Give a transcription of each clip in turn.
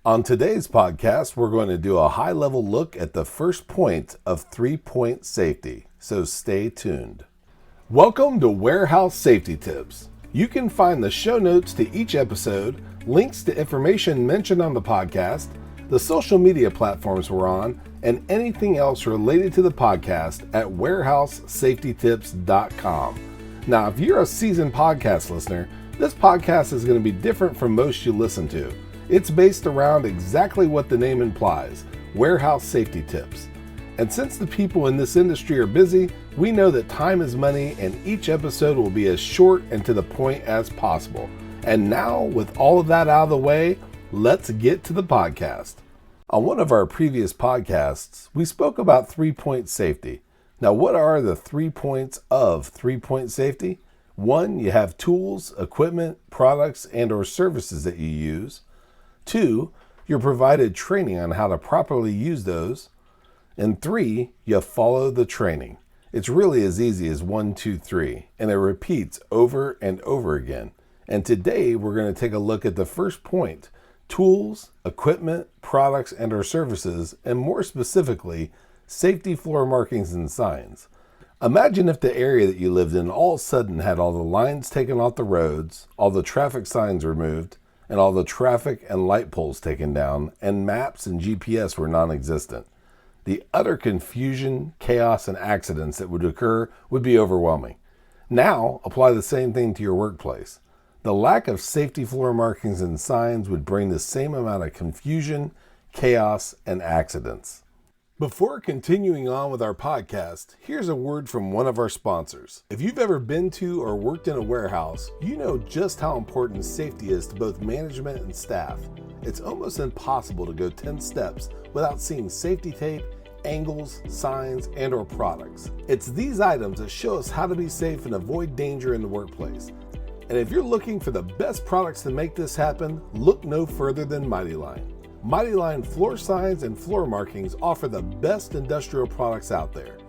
On today's podcast, we're going to do a high-level look at the first point of three-point safety, so stay tuned. Welcome to Warehouse Safety Tips. You can find the show notes to each episode, links to information mentioned on the podcast, the social media platforms we're on, and anything else related to the podcast at warehousesafetytips.com. Now, if you're a seasoned podcast listener, this podcast is going to be different from most you listen to. It's based around exactly what the name implies, warehouse safety tips. And since the people in this industry are busy, we know that time is money and each episode will be as short and to the point as possible. And now, with all of that out of the way, let's get to the podcast. On one of our previous podcasts, we spoke about three-point safety. Now, what are the 3 points of three-point safety? 1, you have tools, equipment, products, and or services that you use. 2, you're provided training on how to properly use those. And 3, you follow the training. It's really as easy as 1, 2, 3, and it repeats over and over again. And today, we're going to take a look at the first point, tools, equipment, products, and or services, and more specifically, safety floor markings and signs. Imagine if the area that you lived in all of a sudden had all the lines taken off the roads, all the traffic signs removed, and all the traffic and light poles taken down, and maps and GPS were non-existent. The utter confusion, chaos, and accidents that would occur would be overwhelming. Now, apply the same thing to your workplace. The lack of safety floor markings and signs would bring the same amount of confusion, chaos, and accidents. Before continuing on with our podcast, here's a word from one of our sponsors. If you've ever been to or worked in a warehouse, you know just how important safety is to both management and staff. It's almost impossible to go 10 steps without seeing safety tape, angles, signs, and or products. It's these items that show us how to be safe and avoid danger in the workplace. And if you're looking for the best products to make this happen, look no further than Mighty Line. Mighty Line floor signs and floor markings offer the best industrial products out there.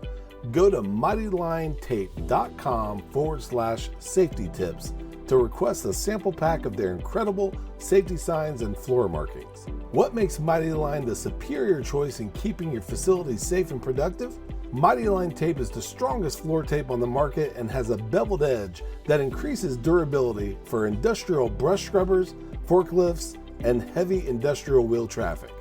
Go to mightylinetape.com/safety tips to request a sample pack of their incredible safety signs and floor markings. What makes Mighty Line the superior choice in keeping your facility safe and productive? Mighty Line tape is the strongest floor tape on the market and has a beveled edge that increases durability for industrial brush scrubbers, forklifts, and heavy industrial wheel traffic.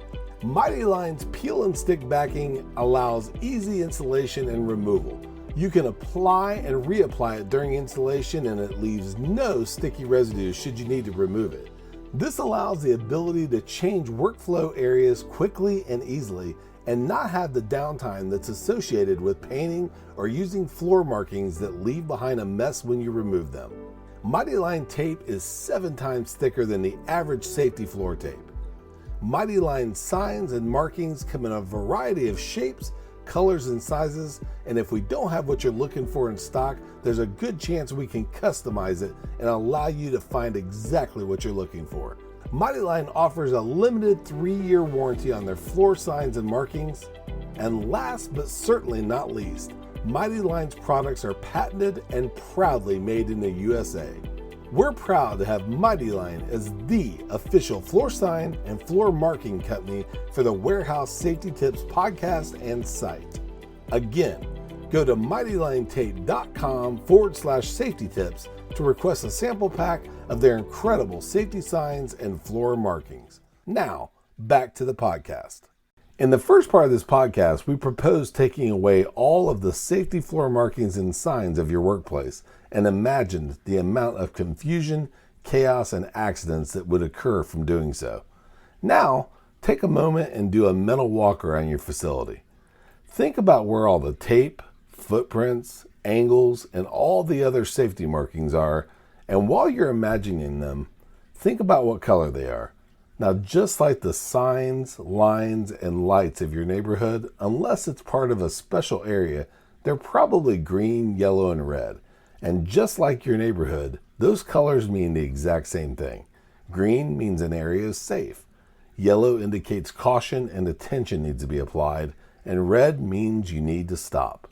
Mighty Line's peel and stick backing allows easy installation and removal. You can apply and reapply it during installation and it leaves no sticky residue should you need to remove it. This allows the ability to change workflow areas quickly and easily and not have the downtime that's associated with painting or using floor markings that leave behind a mess when you remove them. Mighty Line tape is 7 times thicker than the average safety floor tape. Mighty Line signs and markings come in a variety of shapes, colors, and sizes, and if we don't have what you're looking for in stock, there's a good chance we can customize it and allow you to find exactly what you're looking for. Mighty Line offers a limited 3-year warranty on their floor signs and markings. And last but certainly not least, Mighty Line's products are patented and proudly made in the USA. We're proud to have Mighty Line as the official floor sign and floor marking company for the Warehouse Safety Tips podcast and site. Again, go to mightylinetape.com/safety tips to request a sample pack of their incredible safety signs and floor markings. Now, back to the podcast. In the first part of this podcast, we proposed taking away all of the safety floor markings and signs of your workplace and imagined the amount of confusion, chaos, and accidents that would occur from doing so. Now, take a moment and do a mental walk around your facility. Think about where all the tape, footprints, angles, and all the other safety markings are, and while you're imagining them, think about what color they are. Now, just like the signs, lines, and lights of your neighborhood, unless it's part of a special area, they're probably green, yellow, and red. And just like your neighborhood, those colors mean the exact same thing. Green means an area is safe. Yellow indicates caution and attention needs to be applied, and red means you need to stop.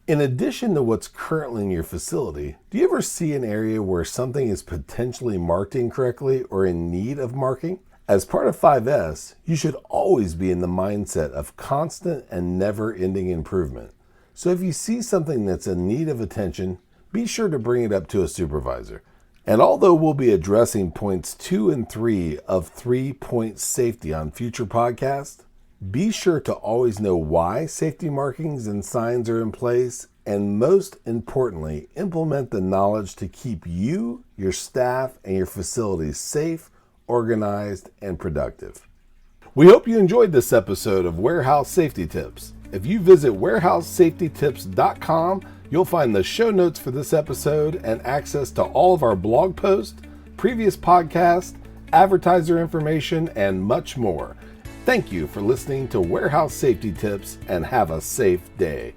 In addition to what's currently in your facility, do you ever see an area where something is potentially marked incorrectly or in need of marking? As part of 5S, you should always be in the mindset of constant and never-ending improvement. So if you see something that's in need of attention, be sure to bring it up to a supervisor. And although we'll be addressing points 2 and 3 of 3-point safety on future podcasts, be sure to always know why safety markings and signs are in place, and most importantly, implement the knowledge to keep you, your staff, and your facilities safe, organized, and productive. We hope you enjoyed this episode of Warehouse Safety Tips. If you visit warehousesafetytips.com, you'll find the show notes for this episode and access to all of our blog posts, previous podcasts, advertiser information, and much more. Thank you for listening to Warehouse Safety Tips, and have a safe day.